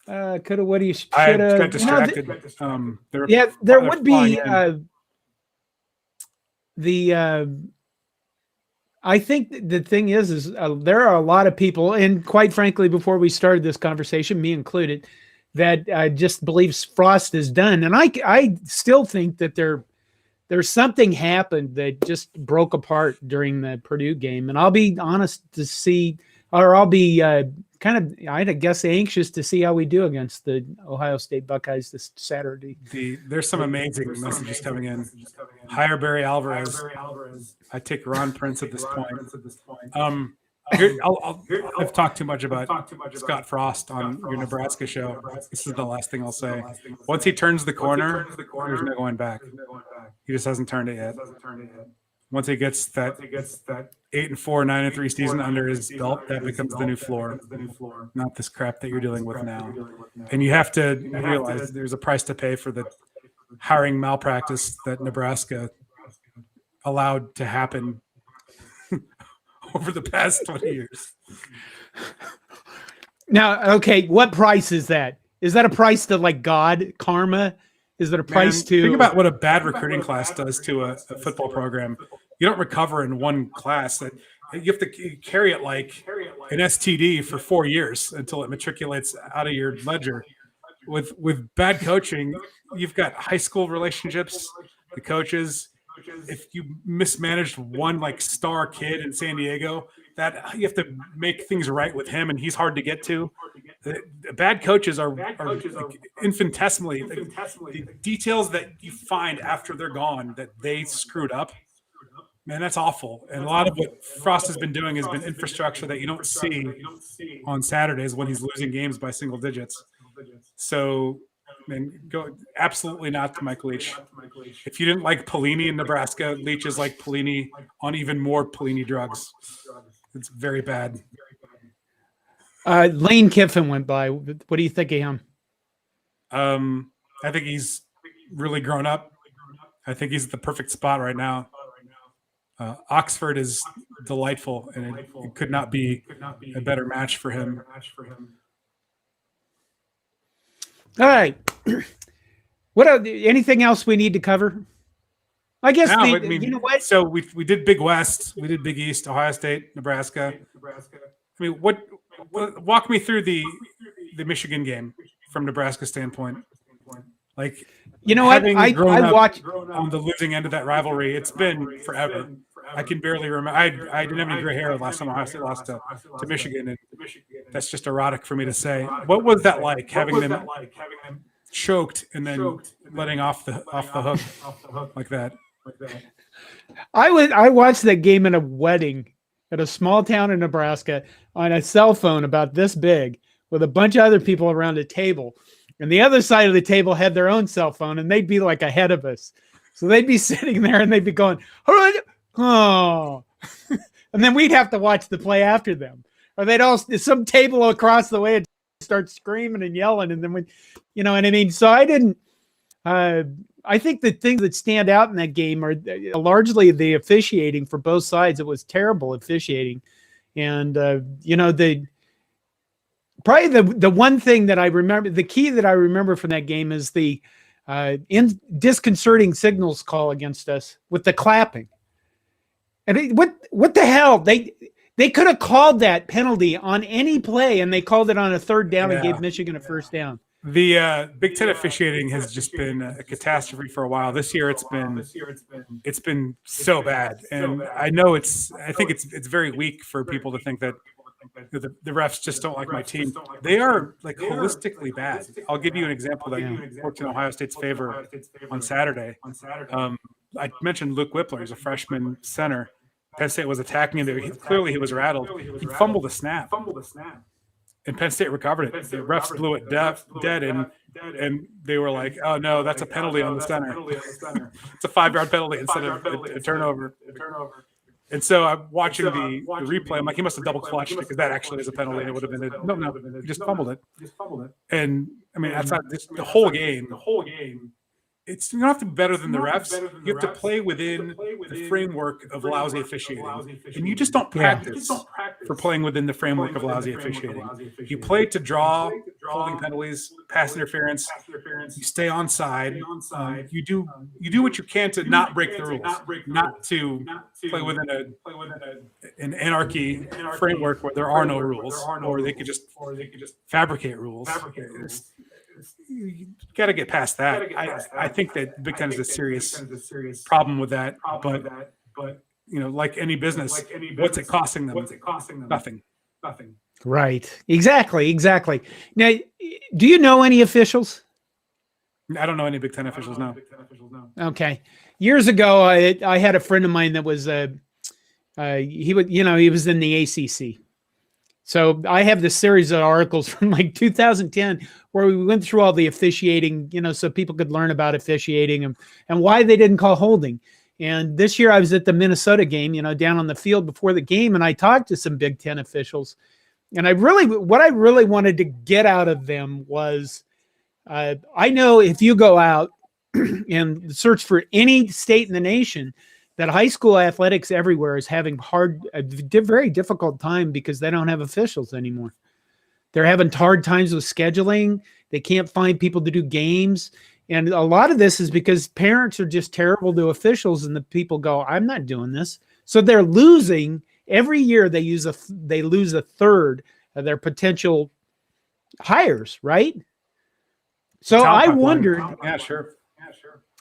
Coulda, woulda, shoulda. I got distracted. There would be I think the thing is there are a lot of people, and quite frankly, before we started this conversation, me included, that just believes Frost is done. And I still think that there's something happened that just broke apart during the Purdue game. And I'll be honest to see, or I'll be I guess anxious to see how we do against the Ohio State Buckeyes this Saturday. There's some amazing messages coming in. Hire Barry Alvarez. I take Ron Prince at this point. I've talked too much about Scott Frost on your Nebraska show. This is the last thing I'll say. Once he turns the corner, there's no going back. He just hasn't turned it yet. Once he gets that 8-4, 9-3 season under his belt, that becomes the new floor. Not this crap that you're dealing with now. And you have to realize there's a price to pay for the hiring malpractice that Nebraska allowed to happen over the past 20 years. Now, okay, what price is that? Is that a price to like God, karma? Is that a price to think about what a bad recruiting class does to a football program? You don't recover in one class. That you have to carry it like an STD for 4 years until it matriculates out of your ledger. With bad coaching, you've got high school relationships, the coaches. If you mismanaged one like star kid in San Diego, that you have to make things right with him, and he's hard to get to. The bad coaches are like infinitesimally the details that you find after they're gone that they screwed up. Man, that's awful. And a lot of what Frost has been doing has been infrastructure that you don't see on Saturdays when he's losing games by single digits. So, go absolutely not to Mike Leach. If you didn't like Pelini in Nebraska, Leach is like Pelini on even more Pelini drugs. It's very bad. Lane Kiffin went by. What do you think of him? I think he's really grown up. I think he's at the perfect spot right now. Oxford is delightful, and it could not be a better match for him. All right. Anything else we need to cover? I guess you know what? So we did Big West, we did Big East, Ohio State, Nebraska. I mean, walk me through the Michigan game from Nebraska's standpoint. Like, you know what? I watched on the losing end of that rivalry. It's been forever. I can barely remember. I didn't have any gray hair last time Ohio State lost to Michigan, and that's just erotic for me to say. What was that like, having them choked and then letting off the hook like that? I watched that game in a wedding at a small town in Nebraska on a cell phone about this big with a bunch of other people around a table. And the other side of the table had their own cell phone, and they'd be like ahead of us. So they'd be sitting there and they'd be going, oh, and then we'd have to watch the play after them. Or they'd all, some table across the way would start screaming and yelling. And then we, you know what I mean? So I think the things that stand out in that game are largely the officiating for both sides. It was terrible officiating. And, probably the one thing that I remember, the key that I remember from that game is the disconcerting signals call against us with the clapping. And what the hell? They could have called that penalty on any play, and they called it on a third down and gave Michigan a first down. The Big Ten officiating has just been a catastrophe for a while. This year, it's been so bad, and I think it's very weak for people to think that the refs just don't like my team. They are like holistically bad. I'll give you an example that worked in Ohio State's favor on Saturday. I mentioned Luke Whippler. He's a freshman center. Penn State was attacking him. Clearly he was rattled. He fumbled a snap. And Penn State recovered it. The refs blew it dead, and they were like, "Oh no, that's a penalty on the center. It's a 5-yard penalty instead of a turnover." And so I'm watching the replay. I'm like, he must have double clutched because that actually is a penalty. And it would have been no, he just fumbled it. And I mean, that's not the whole game. It's you don't have to be better than the refs. You have to play within the framework of lousy officiating, and you just don't practice for playing within the framework of lousy officiating. You play to draw holding penalties, pass interference. You stay on side. You do what you can to not break the rules, not to play within an anarchy framework where there are no rules, or they could just fabricate rules. You got to get past that. I think that Big Ten is a serious problem with that. But you know, like any business, what's it costing them? Nothing. Right. Exactly. Now, do you know any officials? I don't know any Big Ten officials. No. Okay. Years ago, I had a friend of mine that was he was in the ACC. So I have this series of articles from like 2010 where we went through all the officiating, so people could learn about officiating and why they didn't call holding. And this year I was at the Minnesota game, down on the field before the game, and I talked to some Big Ten officials. And what I really wanted to get out of them was, I know if you go out and search for any state in the nation, that high school athletics everywhere is having a very difficult time because they don't have officials anymore. They're having hard times with scheduling. They can't find people to do games. And a lot of this is because parents are just terrible to officials, and the people go, I'm not doing this. So they're losing every year. They lose a third of their potential hires, right? So I wondered. Yeah, sure.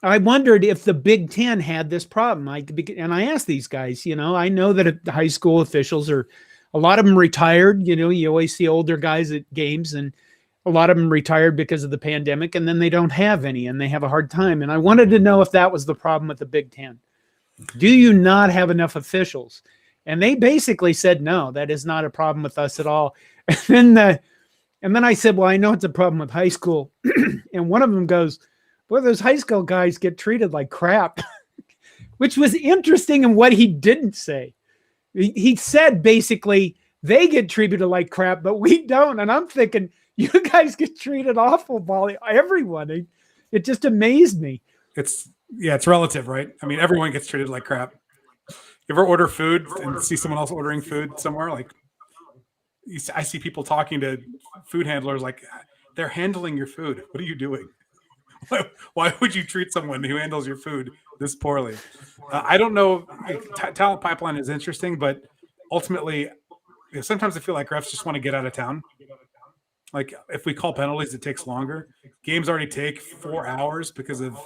I wondered if the Big Ten had this problem. And I asked these guys, I know that the high school officials a lot of them retired. You always see older guys at games, and a lot of them retired because of the pandemic, and then they don't have any, and they have a hard time. And I wanted to know if that was the problem with the Big Ten. Do you not have enough officials? And they basically said, no, that is not a problem with us at all. And then I said, well, I know it's a problem with high school. And one of them goes, well, those high school guys get treated like crap, which was interesting in what he didn't say. He said basically they get treated like crap, but we don't. And I'm thinking, you guys get treated awful by everyone. It just amazed me. It's relative, right? I mean, everyone gets treated like crap. You ever order food and see someone else ordering food somewhere? Like, I see people talking to food handlers like, they're handling your food. What are you doing? Why would you treat someone who handles your food this poorly? I don't know. Talent pipeline is interesting, but ultimately, sometimes I feel like refs just want to get out of town. Like, if we call penalties, it takes longer. Games already take 4 hours because of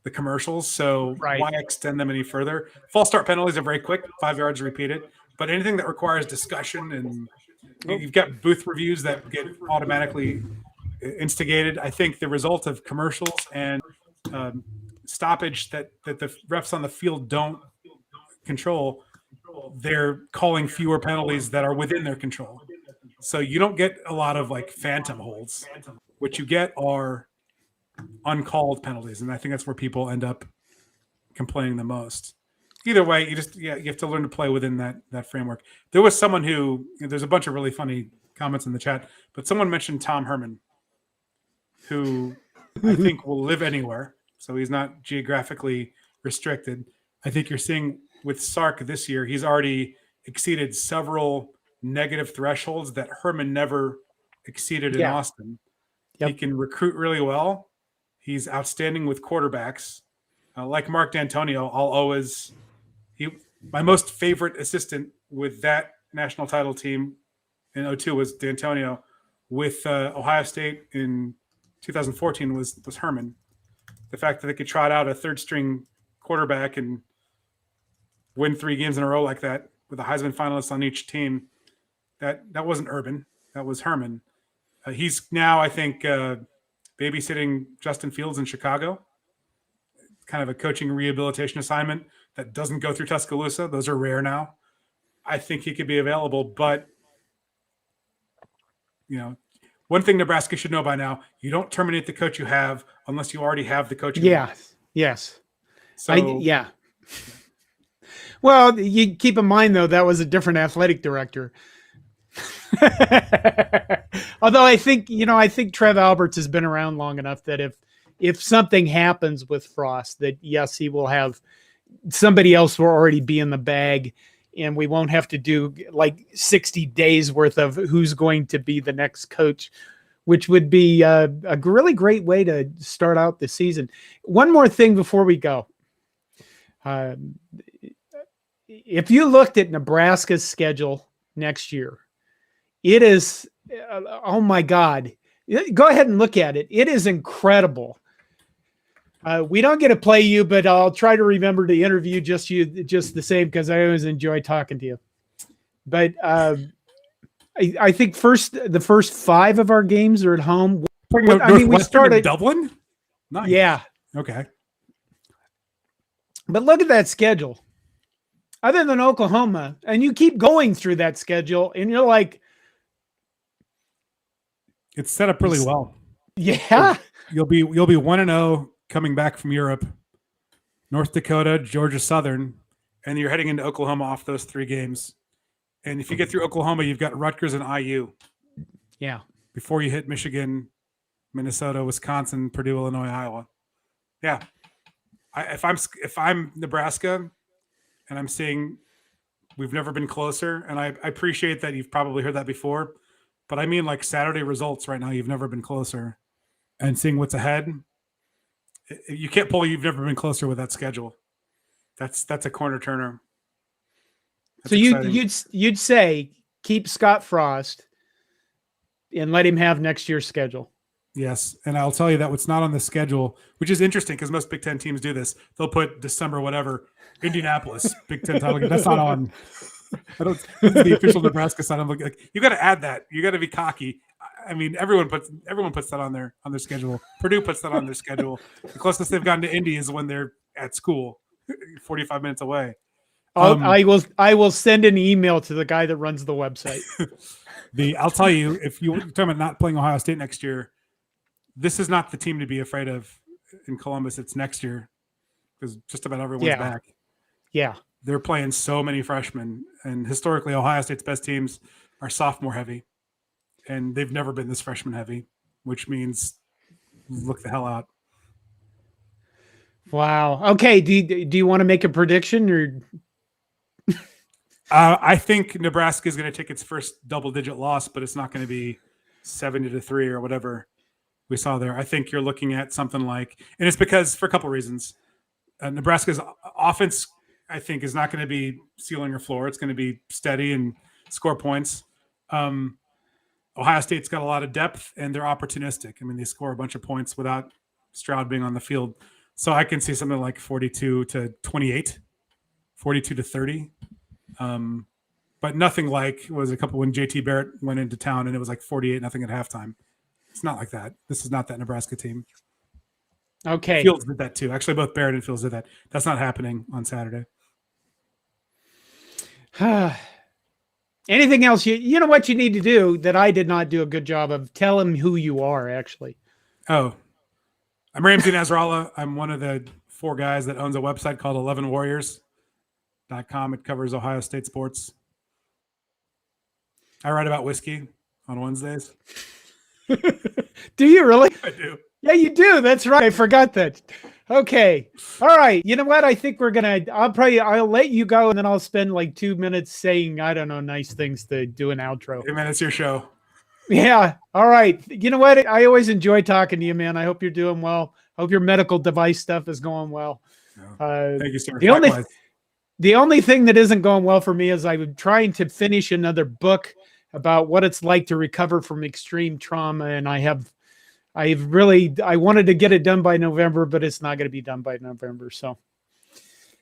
the commercials. So Why extend them any further? False start penalties are very quick, 5 yards repeated. But anything that requires discussion, and you've got booth reviews that get automatically instigated. I think the result of commercials and stoppage that the refs on the field don't control, they're calling fewer penalties that are within their control. So you don't get a lot of like phantom holds. What you get are uncalled penalties, and I think that's where people end up complaining the most. Either way, you have to learn to play within that framework. There was someone there's a bunch of really funny comments in the chat, but someone mentioned Tom Herman, who I think will live anywhere. So he's not geographically restricted. I think you're seeing with Sark this year, he's already exceeded several negative thresholds that Herman never exceeded in Austin. Yep. He can recruit really well. He's outstanding with quarterbacks. Like Mark D'Antonio, my most favorite assistant with that national title team in 2002 was D'Antonio. With Ohio State in 2014 was Herman. The fact that they could trot out a third string quarterback and win 3 games in a row like that with a Heisman finalist on each team, that wasn't Urban. That was Herman. He's now, I think, babysitting Justin Fields in Chicago. Kind of a coaching rehabilitation assignment. that doesn't go through Tuscaloosa. Those are rare now. I think he could be available, but one thing Nebraska should know by now, you don't terminate the coach you have unless you already have the coach you want. Yes. So Well, you keep in mind though, that was a different athletic director. Although I think Trev Alberts has been around long enough that if something happens with Frost, that yes, he will have somebody else will already be in the bag, and we won't have to do like 60 days worth of who's going to be the next coach, which would be a really great way to start out the season. One more thing before we go. If you looked at Nebraska's schedule next year, it is, oh my God. Go ahead and look at it. It is incredible. We don't get to play you, but I'll try to remember to interview just the same, because I always enjoy talking to you. But I think the first 5 of our games are at home. We started in Dublin. Nice. Yeah. Okay. But look at that schedule. Other than Oklahoma, and you keep going through that schedule, and you're like, it's set up really well. Yeah. You'll be 1-0 coming back from Europe, North Dakota, Georgia Southern, and you're heading into Oklahoma off those 3 games. And if you get through Oklahoma, you've got Rutgers and IU. Yeah. Before you hit Michigan, Minnesota, Wisconsin, Purdue, Illinois, Iowa. Yeah. If I'm Nebraska and I'm seeing we've never been closer, and I appreciate that you've probably heard that before, but I mean like Saturday results right now, you've never been closer, and seeing what's ahead. You can't pull you've never been closer with that schedule. That's a corner turner. So you'd say keep Scott Frost and let him have next year's schedule. Yes, and I'll tell you that what's not on the schedule, which is interesting because most Big Ten teams do this. They'll put December whatever, Indianapolis Big Ten title game. That's not on. This is the official Nebraska side. I'm looking like you got to add that. You got to be cocky. I mean, everyone puts that on their schedule. Purdue puts that on their schedule. The closest they've gotten to Indy is when they're at school, 45 minutes away. I will send an email to the guy that runs the website. I'll tell you, if you're talking about not playing Ohio State next year, this is not the team to be afraid of in Columbus. It's next year because just about everyone's back. Yeah. They're playing so many freshmen, and historically Ohio State's best teams are sophomore heavy, and they've never been this freshman heavy, which means look the hell out. Wow. Okay. Do you want to make a prediction or? I think Nebraska is going to take its first double-digit loss, but it's not going to be 70-3 or whatever we saw there. I think you're looking at something like, and it's because for a couple of reasons, Nebraska's offense, I think, is not going to be ceiling or floor. It's going to be steady and score points. Ohio State's got a lot of depth, and they're opportunistic. I mean, they score a bunch of points without Stroud being on the field. So I can see something like 42-28, 42-30. But nothing like was a couple when JT Barrett went into town and it was like 48-0 at halftime. It's not like that. This is not that Nebraska team. Okay. Fields did that too. Actually, both Barrett and Fields did that. That's not happening on Saturday. Anything else? You know what you need to do that I did not do a good job of? Tell him who you are, actually. Oh, I'm Ramzy Nasrallah. I'm one of the 4 guys that owns a website called 11warriors.com. It covers Ohio State sports. I write about whiskey on Wednesdays. Do you really? I do. Yeah, you do. That's right. I forgot that. Okay. All right. You know what? I think I'll let you go, and then I'll spend like 2 minutes saying, I don't know, nice things to do an outro. Hey man, it's your show. Yeah. All right. You know what? I always enjoy talking to you, man. I hope you're doing well. I hope your medical device stuff is going well. Thank you, sir. The only thing that isn't going well for me is I'm trying to finish another book about what it's like to recover from extreme trauma. And I wanted to get it done by November, but it's not going to be done by November. So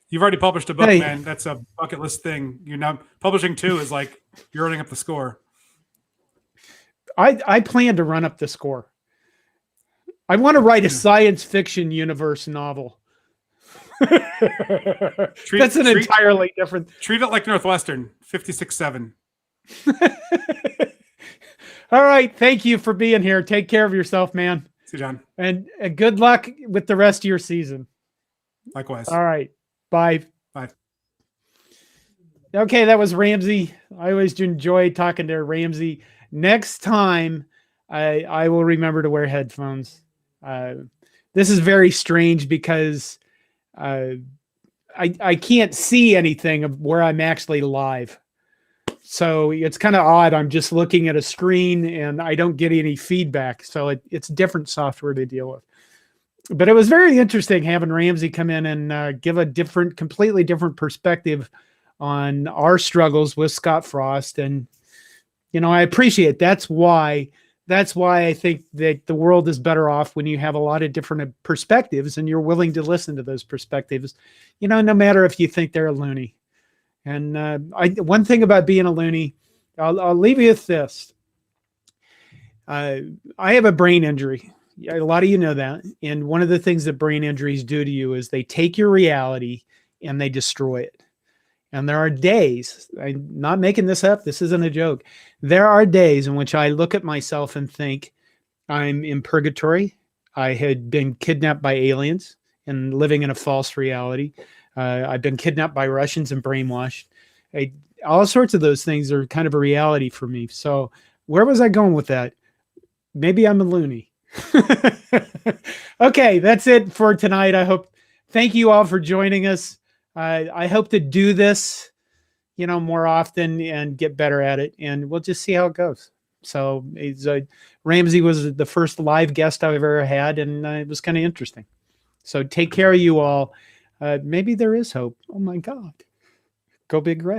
you've already published a book, man. That's a bucket list thing. You're now publishing 2 is like you're running up the score. I plan to run up the score. I want to write a science fiction universe novel. That's an entirely different. Treat it like Northwestern, 56-7. All right. Thank you for being here. Take care of yourself, man. See you, John. And good luck with the rest of your season. Likewise. All right. Bye. Bye. Okay, that was Ramzy. I always enjoy talking to Ramzy. Next time, I will remember to wear headphones. This is very strange because I can't see anything of where I'm actually live. So it's kind of odd. I'm just looking at a screen and I don't get any feedback. So it's different software to deal with. But it was very interesting having Ramzy come in and give a completely different perspective on our struggles with Scott Frost. And, I appreciate it. That's why I think that the world is better off when you have a lot of different perspectives and you're willing to listen to those perspectives, no matter if you think they're a loony. And one thing about being a loony, I'll leave you with this. I have a brain injury. A lot of you know that. And one of the things that brain injuries do to you is they take your reality and they destroy it. And there are days, I'm not making this up, this isn't a joke. There are days in which I look at myself and think I'm in purgatory. I had been kidnapped by aliens and living in a false reality. I've been kidnapped by Russians and brainwashed. All sorts of those things are kind of a reality for me. So where was I going with that? Maybe I'm a loony. Okay, that's it for tonight. Thank you all for joining us. I hope to do this, more often and get better at it. And we'll just see how it goes. So Ramzy was the first live guest I've ever had, and it was kind of interesting. So take care of you all. Maybe there is hope. Oh my God. Go Big Red.